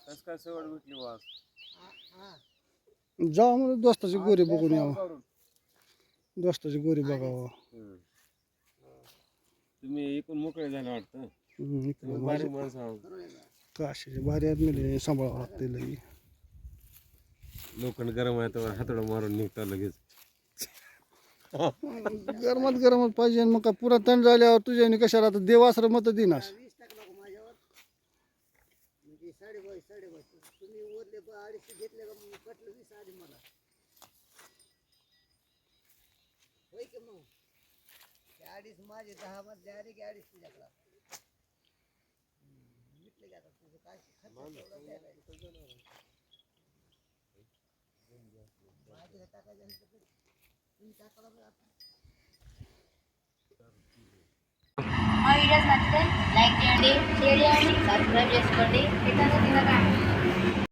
कस काय सवड भेटली वास? जाऊ म्हणून दोस्ताची गोरी बघून यावं. दोस्ताची गोरी बघावं. तुम्ही एकूण मोकळे झाले वाटतं. इकडं बारीक माणसं आहोत. काशीचे भारी आहेत मिले सांभाळावं लागते लई. लोखंड गरम आहे तर हातोडं मारून निघता लगेच. गरमात पाहिजे मग का पुरा थंड झाल्यावर तुझ्या कशाला आता देवासर मत दिनास. माझे 10 मध्ये आले की 2.5 तुझ्याकडे भेटले का तुझं काय खर्च माझे टाकायचं तुम्ही टाकायला మా వీడియోస్ నచ్చితే లైక్ చేయండి షేర్ చేయండి సబ్స్క్రైబ్ చేసుకోండి ఇతను